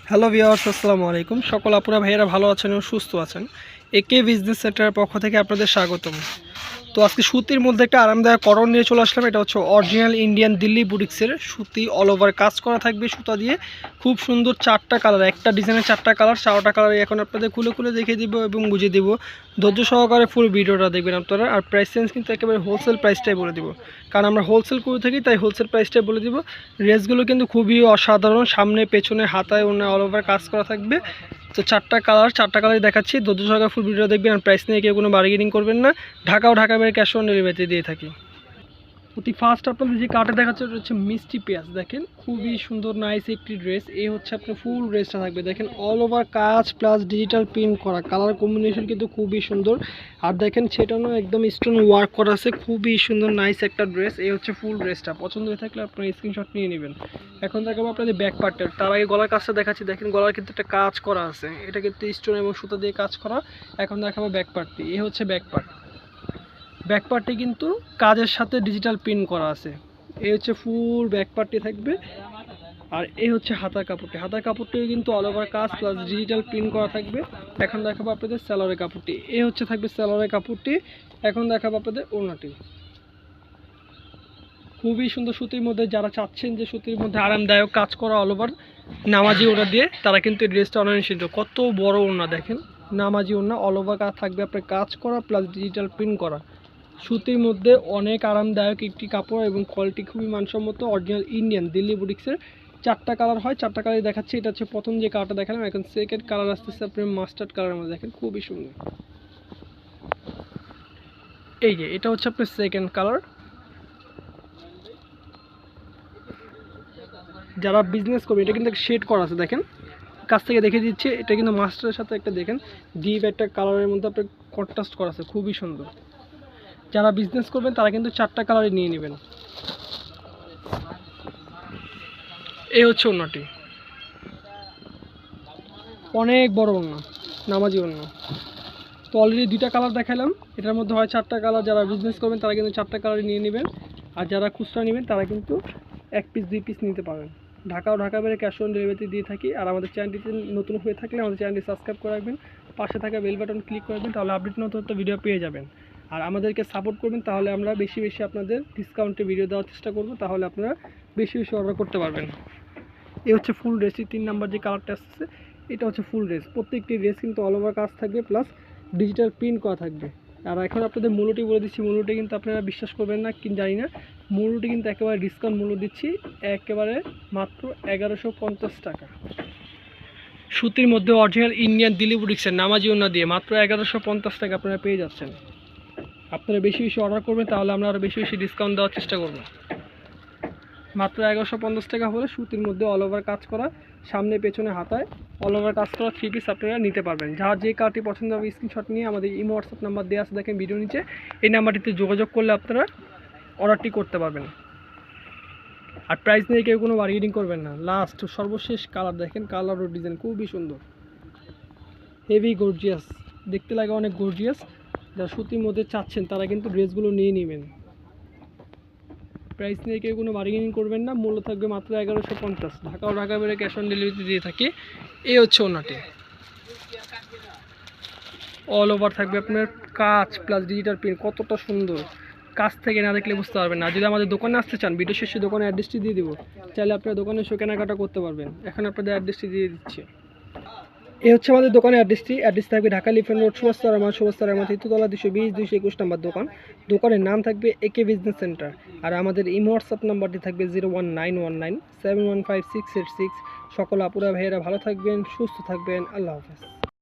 Hello viewers, আসসালামু আলাইকুম। সকল আপুরা ভাইয়েরা ভালো আছেন এবং সুস্থ আছেন। একে বিজনেস সেন্টারের পক্ষ থেকে আপনাদের স্বাগতম। তো আজকে সুতির মধ্যে একটা আরামদায়ক করণ নিয়ে চলে আসলাম। এটা হচ্ছে অরিজিনাল ইন্ডিয়ান দিল্লি বুটিক্সের সুতি, অল ওভার কাজ করা থাকবে সুতা দিয়ে। খুব সুন্দর চারটা কালার, একটা ডিজাইনের চারটা কালার, 4টা কালার এখন আপনাদের খুলে খুলে দেখিয়ে দিব এবং বুঝিয়ে দিব। ধৈর্য সহকারে ফুল ভিডিওটা দেখবেন আপনারা। আর প্রাইস চেঞ্জ কিন্তু একেবারে হোলসেল প্রাইসটাই বলে দিব, কারণ আমরা হোলসেল করে থাকি, তাই হোলসেল প্রাইসটাই বলে দিব। ড্রেসগুলো কিন্তু খুবই অসাধারণ, সামনে পেছনে হাতায় অন্য অল ওভার কাজ করা থাকবে। তো চারটা কালার দেখাচ্ছি, ধৈর্য সহকারে ফুল ভিডিও দেখবেন। আর প্রাইস নিয়ে কেউ কোনো বার্গেনিং করবেন না। ঢাকা বাইরে ক্যাশ অন ডেলিভারিতে দিয়ে থাকি। অতি ফার্স্ট আপনাদের যে কার্ডে দেখাচ্ছে ওটা হচ্ছে মিষ্টি পেঁয়াজ। দেখেন খুবই সুন্দর নাইস একটি ড্রেস। এই হচ্ছে আপনার ফুল ড্রেসটা থাকবে। দেখেন অল ওভার কাজ প্লাস ডিজিটাল প্রিন্ট করা, কালার কম্বিনেশন কিন্তু খুবই সুন্দর। আর দেখেন সেটাও একদম স্টোন ওয়ার্ক করা আছে, খুবই সুন্দর নাইস একটা ড্রেস। এই হচ্ছে ফুল ড্রেসটা। পছন্দ হয়ে থাকলে আপনারা স্ক্রিনশট নিয়ে নেবেন। এখন দেখাবো আপনাদের ব্যাক পার্টটা। তার আগে গলার কাজটা দেখাচ্ছি। দেখেন গলার কিন্তু একটা কাজ করা আছে, এটা কিন্তু স্টোন এবং সুতা দিয়ে কাজ করা। এখন দেখাবো ব্যাক পার্টটি। এই হচ্ছে ব্যাক পার্ট। ব্যাক পার্টটি কিন্তু কাজের সাথে ডিজিটাল প্রিন্ট করা আছে। এই হচ্ছে ফুল ব্যাক পার্টটি থাকবে। আর এই হচ্ছে হাতার কাপড়টি। হাতার কাপড়টিও কিন্তু অল ওভার কাজ প্লাস ডিজিটাল প্রিন্ট করা থাকবে। এখন দেখাবো আপনাদের স্যালোয়ারের কাপড়টি। এই হচ্ছে থাকবে স্যালোয়ারের কাপড়টি। এখন দেখাবো আপনাদের ওড়নাটি। খুবই সুন্দর সুতির মধ্যে, যারা চাচ্ছেন যে সুতির মধ্যে আরামদায়ক কাজ করা অল ওভার নামাজি ওড়না দিয়ে, তারা কিন্তু এই ড্রেসটা অনেক নিষিদ্ধ। কত বড় ওড়না দেখেন, নামাজি ওড়না, অল ওভার কাজ থাকবে আপনার কাজ করা প্লাস ডিজিটাল প্রিন্ট করা। সুতির মধ্যে অনেক আরামদায়ক একটি কাপড় এবং কোয়ালিটি খুবই মানসম্মত। অরিজিনাল ইন্ডিয়ান দিল্লি বুটিক্সের। চারটা কালার হয়, চারটা কালারই দেখাচ্ছি। এটা হচ্ছে প্রথম যে কালারটা দেখালাম, এখন সেকেন্ড কালার আসতেছে আপনার মাস্টার্ড কালারের মধ্যে। দেখেন খুবই সুন্দর। এই যে এটা হচ্ছে আপনার সেকেন্ড কালার। যারা বিজনেস করবে, এটা কিন্তু শেড করা আছে, দেখেন কাছ থেকে দেখে দিচ্ছে। এটা কিন্তু মাস্টারের সাথে একটা দেখেন ডিপ একটা কালারের মধ্যে আপনার কন্ট্রাস্ট করা আছে, খুবই সুন্দর। যারা বিজনেস করবেন তারা কিন্তু চারটা কালারই নিয়ে নেবেন। এই হচ্ছে ওড়নাটি, অনেক বড় ওড়না, নামাজি ওড়না। তো অলরেডি দুইটা কালার দেখালাম, এটার মধ্যে হয় চারটা কালার। যারা বিজনেস করবেন তারা কিন্তু চারটা কালারই নিয়ে নেবেন। আর যারা খুচরা নেবেন তারা কিন্তু 1 পিস 2 পিস নিতে পারবেন। ঢাকা বাইরে ক্যাশ অন ডেলিভারিতে দিয়ে থাকি। আর আমাদের চ্যানেলটিতে নতুন হয়ে থাকলে আমাদের চ্যানেলটি সাবস্ক্রাইব করে রাখবেন, পাশে থাকা বেল বাটন ক্লিক করবেন, তাহলে আপডেট নতুন ভিডিও পেয়ে যাবেন। আর আমাদেরকে সাপোর্ট করবেন, তাহলে আমরা বেশি বেশি আপনাদের ডিসকাউন্টে ভিডিও দেওয়ার চেষ্টা করব, তাহলে আপনারা বেশি বেশি অর্ডার করতে পারবেন। এই হচ্ছে ফুল ড্রেসটি, 3 নাম্বার যে কালারটা আসছে এটা হচ্ছে ফুল ড্রেস। প্রত্যেকটি ড্রেস কিন্তু অল ওভার কাজ থাকবে প্লাস ডিজিটাল প্রিন্ট করা থাকবে। আর এখন আপনাদের মূল্যটি বলে দিচ্ছি। মূল্যটি কিন্তু আপনারা বিশ্বাস করবেন না কি জানি না, মূল্যটি কিন্তু একেবারে ডিসকাউন্ট মূল্য দিচ্ছি, একেবারে মাত্র 1150 টাকা। সুতির মধ্যে অরিজিনাল ইন্ডিয়ান দিল্লি বুটিক্সের নামাজি ওড়না দিয়ে মাত্র 1150 টাকা আপনারা পেয়ে যাচ্ছেন। আপনারা বেশি বেশি অর্ডার করবেন, তাহলে আমরা আরও বেশি বেশি ডিসকাউন্ট দেওয়ার চেষ্টা করব। মাত্র 1150 টাকা হলে সুতির মধ্যে অল ওভার কাজ করা, সামনে পেছনে হাতায় অল ওভার কাজ করা 3 পিস আপনারা নিতে পারবেন। যার যে কার্ডটি পছন্দ হবে স্ক্রিনশট নিয়ে আমাদের ইমো হোয়াটসঅ্যাপ নাম্বার দেওয়া আছে, দেখেন ভিডিও নিচে। এই নাম্বারটিতে যোগাযোগ করলে আপনারা অর্ডারটি করতে পারবেন। আর প্রাইস নিয়ে কেউ কোনো বার্গেনিং করবেন না। লাস্ট সর্বশেষ কালার দেখেন, কালার ও ডিজাইন খুবই সুন্দর, হেভি গর্জিয়াস, দেখতে লাগে অনেক গর্জিয়াস। যারা সুতির মধ্যে চাচ্ছেন তারা কিন্তু ড্রেসগুলো নিয়ে নেবেন। প্রাইস নিয়ে কেউ কোনো বার্গেনিং করবেন না। মূল্য থাকবে মাত্র 1150। ঢাকা বাইরে ক্যাশ অন ডেলিভারিতে দিয়ে থাকি। এই হচ্ছে ওনাটি, অল ওভার থাকবে আপনার কাজ প্লাস ডিজিটাল প্রিন্ট। কতটা সুন্দর, কাছ থেকে না দেখলে বুঝতে পারবেন না। যদি আমাদের দোকানে আসতে চান, ভিডিও শেষে দোকানে অ্যাড্রেসটি দিয়ে দেবো, চাইলে আপনারা দোকানে এসে কেনাকাটা করতে পারবেন। এখন আপনাদের অ্যাড্রেসটি দিয়ে দিচ্ছি। এই হচ্ছে আমাদের দোকানের অ্যাড্রেসটি। অ্যাড্রেস থাকবে ঢাকা লিফেন রোড, সুভাষ আমার তৃতীয়তলা 220 221 নাম্বার দোকান। দোকানের নাম থাকবে একে বিজনেস সেন্টার। আর আমাদের ইমো হোয়াটসঅ্যাপ নাম্বারটি থাকবে 01919 715 686। সকল আপুরা ভাইয়েরা ভালো থাকবেন, সুস্থ থাকবেন। আল্লাহ হাফেজ।